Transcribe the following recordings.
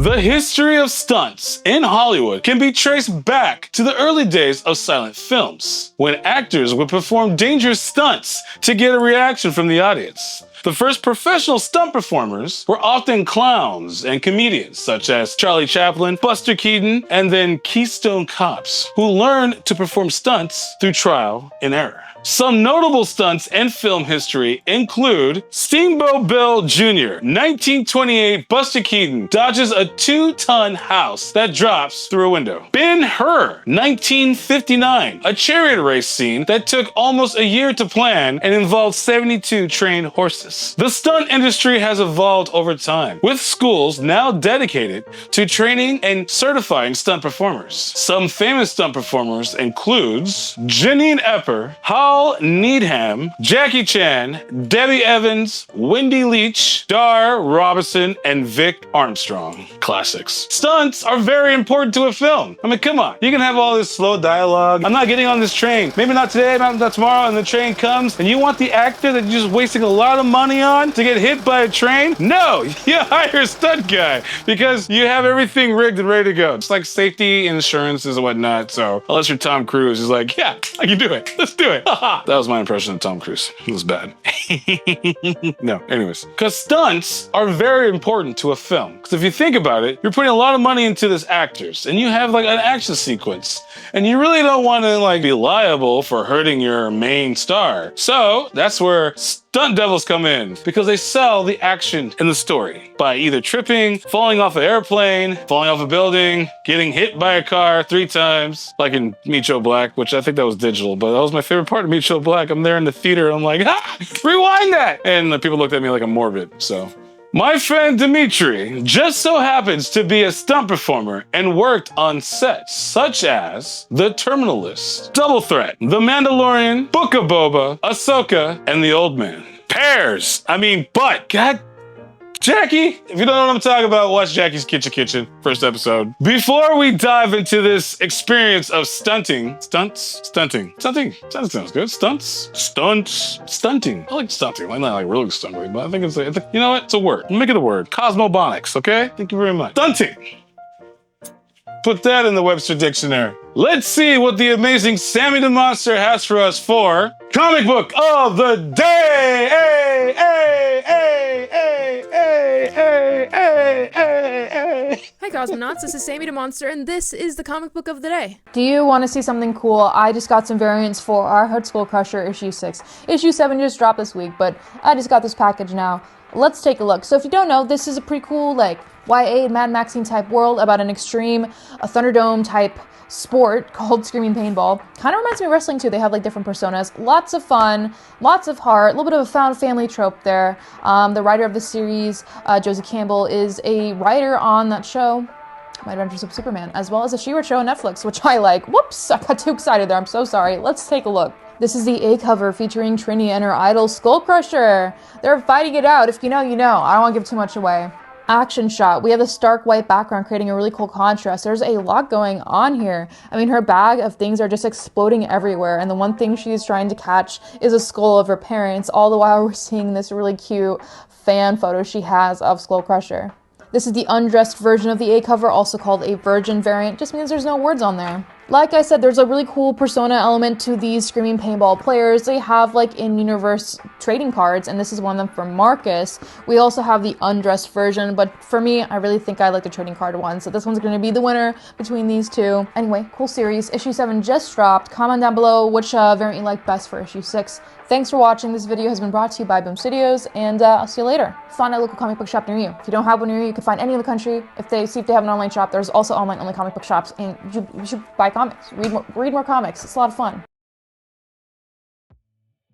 The history of stunts in Hollywood can be traced back to the early days of silent films, when actors would perform dangerous stunts to get a reaction from the audience. The first professional stunt performers were often clowns and comedians, such as Charlie Chaplin, Buster Keaton, and then Keystone Cops, who learned to perform stunts through trial and error. Some notable stunts in film history include Steamboat Bill Jr. 1928, Buster Keaton dodges a 2-ton house that drops through a window. Ben-Hur 1959, a chariot race scene that took almost a year to plan and involved 72 trained horses. The stunt industry has evolved over time, with schools now dedicated to training and certifying stunt performers. Some famous stunt performers includes Janine Epper, Hal Needham, Jackie Chan, Debbie Evans, Wendy Leach, Dar Robinson, and Vic Armstrong. Classics. Stunts are very important to a film. I mean, come on. You can have all this slow dialogue. I'm not getting on this train. Maybe not today, maybe not tomorrow, and the train comes, and you want the actor that you're just wasting a lot of money on to get hit by a train? No, you hire a stunt guy because you have everything rigged and ready to go. It's like safety insurances and whatnot. So unless you're Tom Cruise, he's like, yeah, I can do it. Let's do it. That was my impression of Tom Cruise. It was bad. No, anyways. Because stunts are very important to a film. Because if you think about it, you're putting a lot of money into this actors, and you have like an action sequence, and you really don't want to like be liable for hurting your main star. So that's where stunt devils come in, because they sell the action in the story by either tripping, falling off an airplane, falling off a building, getting hit by a car 3 times, like in Meet Joe Black, which I think that was digital, but that was my favorite part of Meet Joe Black. I'm there in the theater, I'm like, ah, rewind that! And the people looked at me like I'm morbid, so. My friend Dimitri just so happens to be a stunt performer and worked on sets such as The Terminal List, Double Threat, The Mandalorian, Book of Boba, Ahsoka, and The Old Man. But God, Jackie, if you don't know what I'm talking about, watch Jackie's Kitchen, first episode. Before we dive into this experience of stunting, stunting sounds good. Stunting. I like stunting. Well, not like really stunting, but I think you know what? It's a word. Make it a word. Cosmobonics, okay? Thank you very much. Stunting. Put that in the Webster Dictionary. Let's see what the amazing Sami the Monster has for us for Comic Book of the Day! Hey, hey, hey, hey, hey, hey, hey, hey, hey. Hi Cosmonauts, this is Sami the Monster, and this is the Comic Book of the Day. Do you want to see something cool? I just got some variants for our Heart Skull Crusher issue 6. Issue 7 just dropped this week, but I just got this package now. Let's take a look. So if you don't know, this is a pretty cool, like, YA Mad Maxine type world about an extreme, a Thunderdome type sport called Screaming Paintball. Kind of reminds me of wrestling too. They have like different personas. Lots of fun, lots of heart, a little bit of a found family trope there. The writer of the series, Josie Campbell, is a writer on that show, My Adventures of Superman, as well as a She-Ra show on Netflix, which I like. Whoops, I got too excited there. I'm so sorry. Let's take a look. This is the A cover featuring Trini and her idol Skull Crusher. They're fighting it out. If you know, you know. I don't want to give too much away. Action shot. We have a stark white background creating a really cool contrast. There's a lot going on here. I mean, her bag of things are just exploding everywhere, and the one thing she's trying to catch is a skull of her parents. All the while we're seeing this really cute fan photo she has of Skull Crusher. This is the undressed version of the A cover, also called a virgin variant. Just means there's no words on there. Like I said, there's a really cool persona element to these Screaming Paintball players. They have like in-universe trading cards, and this is one of them for Marcus. We also have the undressed version, but for me, I really think I like the trading card one, so this one's going to be the winner between these two. Anyway, cool series. Issue 7 just dropped. Comment down below which variant you like best for issue 6. Thanks for watching. This video has been brought to you by Boom Studios, and I'll see you later. Find a local comic book shop near you. If you don't have one near you, you can find any in the country. See if they have an online shop. There's also online-only comic book shops, and you should buy comics. Read more comics. It's a lot of fun.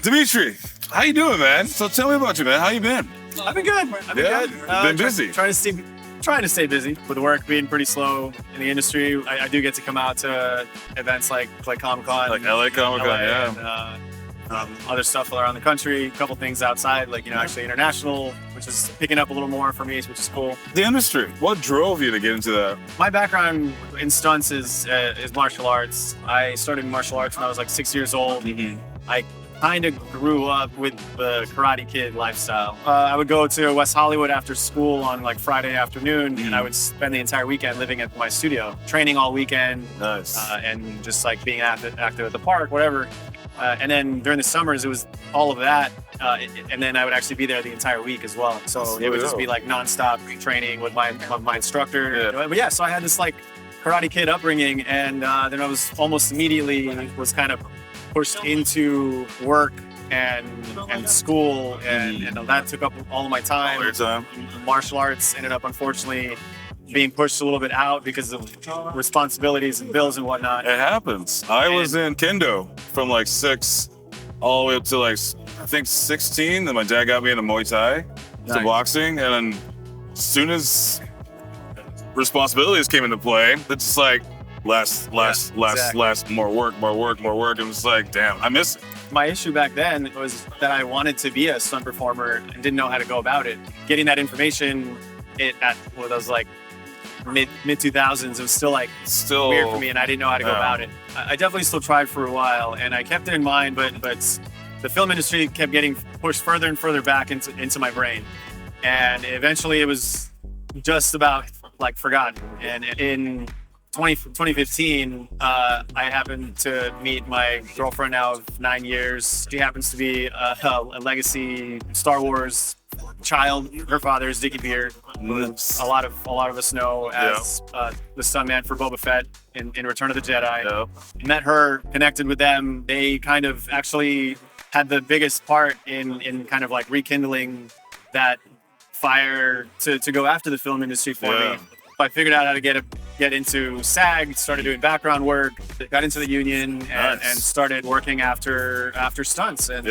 Dimitri, how you doing, man? So tell me about you, man. How you been? I've been good. I've been good. Been busy. Trying to stay busy with work being pretty slow in the industry. I do get to come out to events like Comic-Con, like LA Comic-Con, yeah. And, other stuff around the country. A couple things outside, like actually international, which is picking up a little more for me, which is cool. The industry. What drove you to get into that? My background in stunts is martial arts. I started martial arts when I was like 6 years old. Mm-hmm. I kind of grew up with the Karate Kid lifestyle. I would go to West Hollywood after school on like Friday afternoon, and I would spend the entire weekend living at my studio, training all weekend, and just like being active at the park, whatever. And then during the summers, it was all of that, and then I would actually be there the entire week as well. So it would just be like nonstop training with my instructor. But yeah, so I had this like Karate Kid upbringing, and then I was almost immediately was kind of pushed into work and school, and that took up all of my time. All your time. Martial arts ended up unfortunately being pushed a little bit out because of responsibilities and bills and whatnot. It happens. I was in kendo from like 6 all the way up to like I think 16, and my dad got me into Muay Thai, to boxing, and then as soon as responsibilities came into play, it's just like less, more work, and it's like, damn, I miss it. My issue back then was that I wanted to be a stunt performer and didn't know how to go about it. Getting that information at what I was like mid 2000s, it was still weird for me, and I didn't know how to go about it. I definitely still tried for a while, and I kept it in mind, but the film industry kept getting pushed further and further back into my brain, and eventually it was just about like forgotten. And in 2015, I happened to meet my girlfriend now of 9 years. She happens to be a legacy Star Wars child. Her father is Dickie Beard, who a lot of us know as the stuntman for Boba Fett in Return of the Jedi. Met her, connected with them. They kind of actually had the biggest part in kind of like rekindling that fire to go after the film industry for me. I figured out how to get into SAG, started doing background work, got into the union, and started working after stunts. And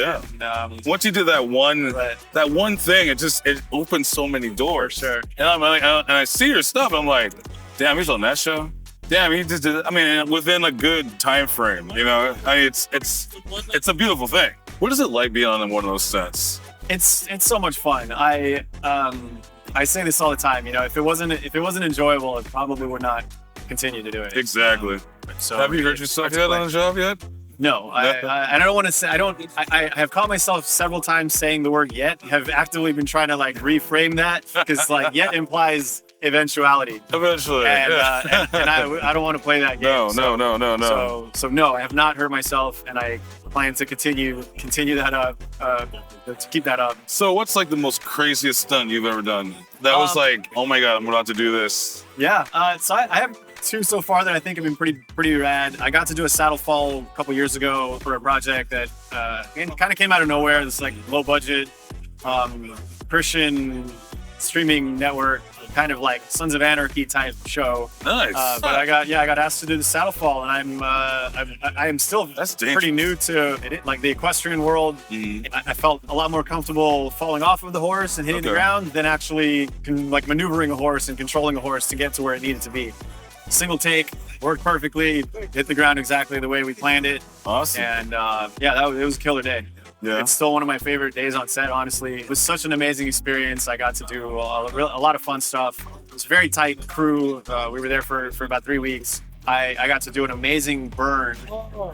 once you did that one thing, it opened so many doors. Sure. And I'm like, and I see your stuff, I'm like, damn, he's on that show. Damn, he just did it. I mean, within a good time frame, you know. I mean, it's a beautiful thing. What is it like being on one of those sets? It's so much fun. I say this all the time, you know, if it wasn't enjoyable, I probably would not continue to do it. Exactly. So have you hurt yourself yet on the job yet? No, I don't want to say, I have caught myself several times saying the word yet, have actively been trying to like reframe that, because like yet implies eventually. Eventually. And I don't want to play that game. No. So no, I have not hurt myself, and I plan to continue that up, to keep that up. So what's like the most craziest stunt you've ever done? That was like, oh my God, I'm about to do this. Yeah, so I have 2 so far that I think have been pretty rad. I got to do a saddle fall a couple years ago for a project that kind of came out of nowhere. This like low budget Christian streaming network, kind of like Sons of Anarchy type show. Nice. But I got asked to do the saddle fall, and I am still pretty new to it, like the equestrian world. I felt a lot more comfortable falling off of the horse and hitting the ground than actually like maneuvering a horse and controlling a horse to get to where it needed to be. Single take, worked perfectly, hit the ground exactly the way we planned it. Awesome. And it was a killer day. Yeah. It's still one of my favorite days on set, honestly. It was such an amazing experience. I got to do a lot of fun stuff. It was a very tight crew. We were there for about 3 weeks. I got to do an amazing burn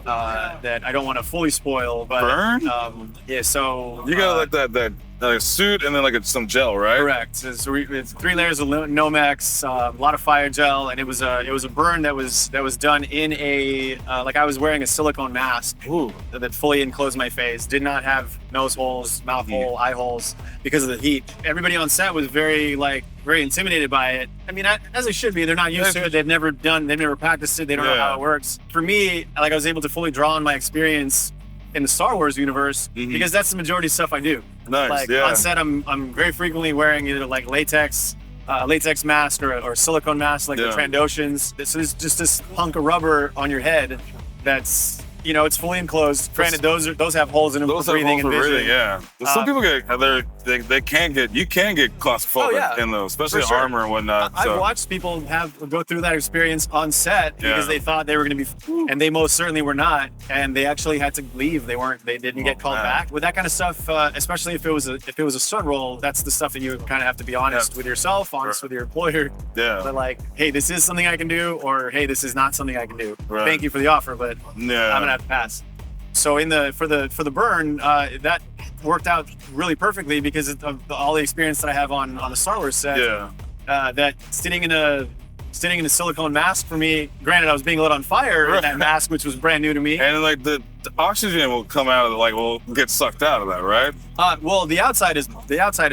that I don't want to fully spoil. But, burn? Yeah, so... You got like that suit and then like some gel, right? Correct. It's 3 layers of Nomex, a lot of fire gel, and it was a burn that was done in a like I was wearing a silicone mask that fully enclosed my face. Did not have nose holes, mouth hole, eye holes because of the heat. Everybody on set was very intimidated by it. I mean, as they should be. They're not used to it. They've never practiced it. They don't know how it works. For me, like I was able to fully draw on my experience in the Star Wars universe because that's the majority of stuff I do. Nice. Like on set, I'm very frequently wearing either like latex mask or silicone mask, like the Trandoshans. So there's just this hunk of rubber on your head that's, you know, it's fully enclosed. Granted, those have holes in them for breathing and vision. Yeah. Some people you can get claustrophobic in those, especially armor and whatnot. I've watched people go through that experience on set because they thought they were going to be, and they most certainly were not, and they actually had to leave. They didn't get called back with that kind of stuff. Especially if it was a stunt role, that's the stuff that you kind of have to be honest with yourself, honest with your employer. Yeah. But like, hey, this is something I can do, or hey, this is not something I can do. Thank you for the offer, but I'm gonna have to pass. So for the burn, that worked out really perfectly because of all the experience that I have on the Star Wars set. Yeah. That sitting in a silicone mask for me. Granted, I was being lit on fire in that mask, which was brand new to me. And like the oxygen will come out of it, like will get sucked out of that, right? Well, the outside is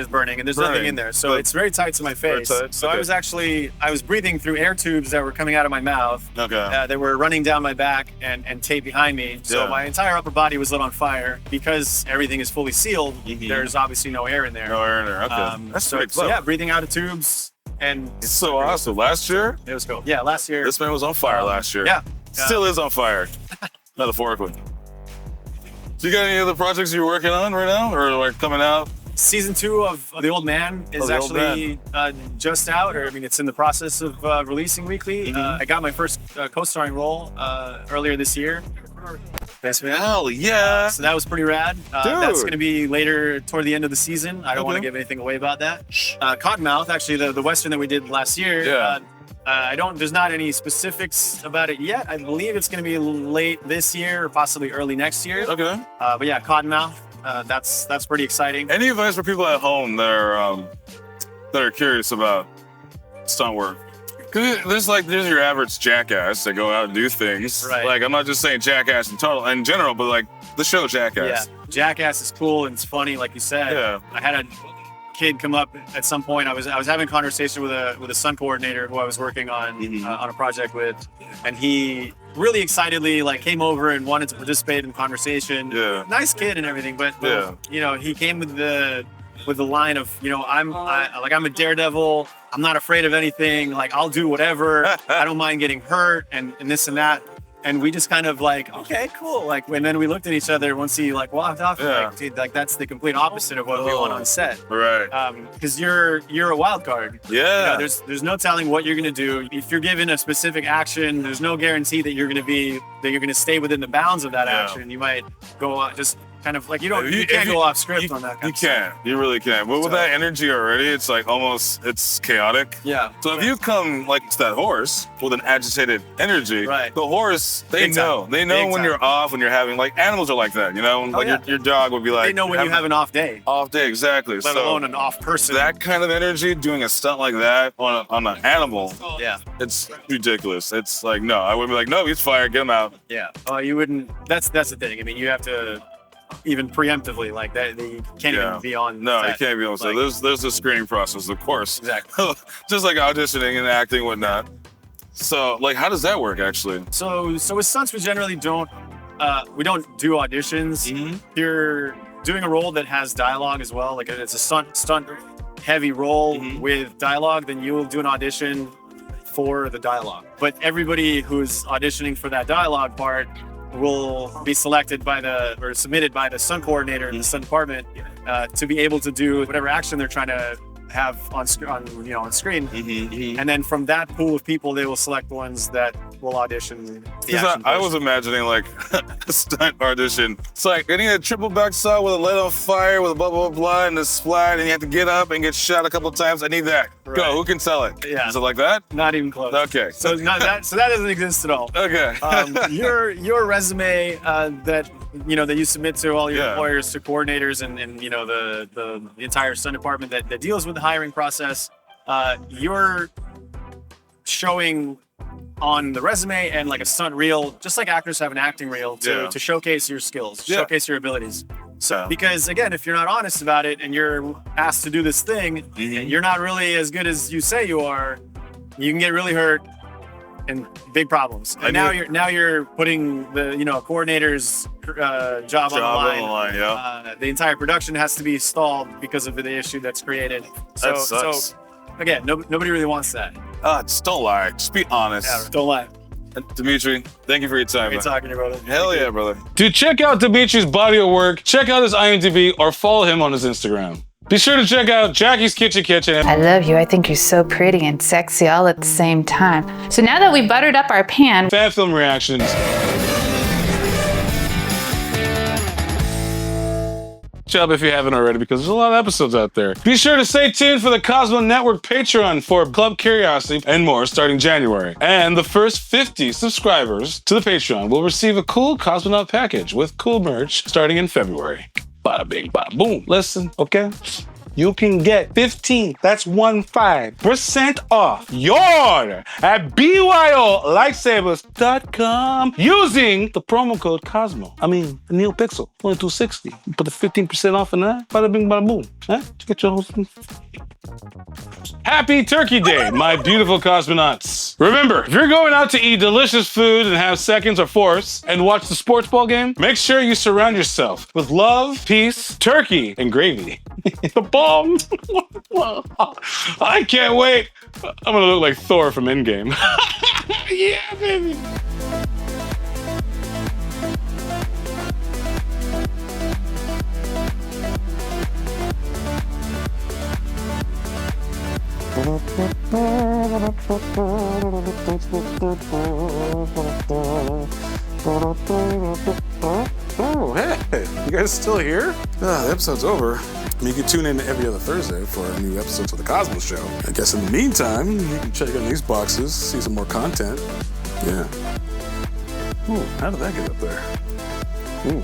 burning, and there's nothing in there, so it's very tight to my face. So okay. I was breathing through air tubes that were coming out of my mouth. Okay. They were running down my back and tape behind me. So my entire upper body was lit on fire because everything is fully sealed. There's obviously no air in there. No air in there. Okay. That's pretty so yeah, breathing out of tubes. And it's so awesome. Last year? It was cool. Yeah, last year. This man was on fire last year. Yeah. Still is on fire. Metaphorically. So you got any other projects you're working on right now or like coming out? Season 2 of The Old Man is actually just out, or I mean, it's in the process of releasing weekly. I got my first co-starring role earlier this year. Hell yeah! So that was pretty rad. That's going to be later toward the end of the season. I don't want to give anything away about that. Cottonmouth, actually the western that we did last year. Yeah. There's not any specifics about it yet. I believe it's going to be late this year or possibly early next year. Okay. But yeah, Cottonmouth. That's pretty exciting. Any advice for people at home that are curious about stunt work? Cause there's your average jackass that go out and do things. Right. Like I'm not just saying jackass in general, but like the show Jackass. Yeah, Jackass is cool and it's funny, like you said. Yeah. I had a kid come up at some point. I was having a conversation with a stunt coordinator who I was working on on a project with, and he really excitedly came over and wanted to participate in the conversation. Yeah. Nice kid and everything, but he came with the line of I'm a daredevil. I'm not afraid of anything. Like I'll do whatever. I don't mind getting hurt and this and that. And we just kind of okay, cool. And then we looked at each other once he walked off. Yeah. Dude, that's the complete opposite of what we want on set. Right. Because you're a wild card. Yeah. There's no telling what you're gonna do. If you're given a specific action, there's no guarantee that you're gonna stay within the bounds of that action. You might go just kind of you can't go off script on that kind of stuff. You can't. You really can't. But with that energy already, it's it's chaotic. Yeah. So if you come to that horse with an agitated energy, right. The horse, they Big know. time. They know Big when time. you're off, when you're having animals are like that, your dog would be they know when you have an off day. Off day, exactly. Let alone an off person. That kind of energy, doing a stunt like that on an animal, it's ridiculous. It's no, I would be no, he's fired, get him out. Yeah. You wouldn't. That's the thing. I mean, you have to even preemptively that. You can't even be on. No, set. you can't be on set. There's a screening process, of course. Exactly. Just like auditioning and acting and whatnot. So, how does that work actually? So with stunts, we generally don't do auditions. Mm-hmm. You're doing a role that has dialogue as well. It's a stunt heavy role with dialogue, then you will do an audition for the dialogue. But everybody who's auditioning for that dialogue part will be selected submitted by the stunt coordinator in the stunt department to be able to do whatever action they're trying to have on screen. And then from that pool of people, they will select the ones that will audition the action. I was imagining a stunt audition. It's I need a triple back saw with a light on fire with a blah blah blah and a splat, and you have to get up and get shot a couple of times. I need that. Right. Go. Who can sell it? Yeah. Is it like that? Not even close. Okay. So that doesn't exist at all. Okay. Your resume that you submit to all your employers, to coordinators, and the entire stunt department that deals with the hiring process. You're showing on the resume and a stunt reel, just like actors have an acting reel to showcase your skills, showcase your abilities. So because again, if you're not honest about it and you're asked to do this thing and you're not really as good as you say you are, you can get really hurt and big problems. And now you're putting the coordinator's job on the line. Yeah. The entire production has to be stalled because of the issue that's created. That sucks. So again, nobody really wants that. Just don't lie. Just be honest. Yeah, don't lie. Dimitri, thank you for your time. Great talking to you, brother. Hell yeah, brother. To check out Dimitri's body of work, check out his IMDB or follow him on his Instagram. Be sure to check out Jackie's Kitchen. I love you. I think you're so pretty and sexy all at the same time. So now that we buttered up our pan, Fan film reactions. up if you haven't already, because there's a lot of episodes out there. Be sure to stay tuned for the Cosmo Network Patreon for Club Curiosity and more starting January. And the first 50 subscribers to the Patreon will receive a cool Cosmonaut package with cool merch starting in February. Bada bing, bada boom. Listen, okay? You can get 15% off your order at BYOLightsabers.com using the promo code Cosmo. I mean, the Neo Pixel, only $260. You put the 15% off on that, bada bing, bada boom. Huh? Get your whole thing. Happy Turkey Day, my beautiful cosmonauts. Remember, if you're going out to eat delicious food and have seconds or fourths and watch the sports ball game, make sure you surround yourself with love, peace, turkey, and gravy. The bomb. I can't wait. I'm gonna look like Thor from Endgame. Yeah, baby. Oh, hey, you guys still here? The episode's over. You can tune in every other Thursday for new episodes of The Cosmo Show. I guess in the meantime, you can check out these boxes, see some more content. Yeah. Ooh, how did that get up there? Ooh.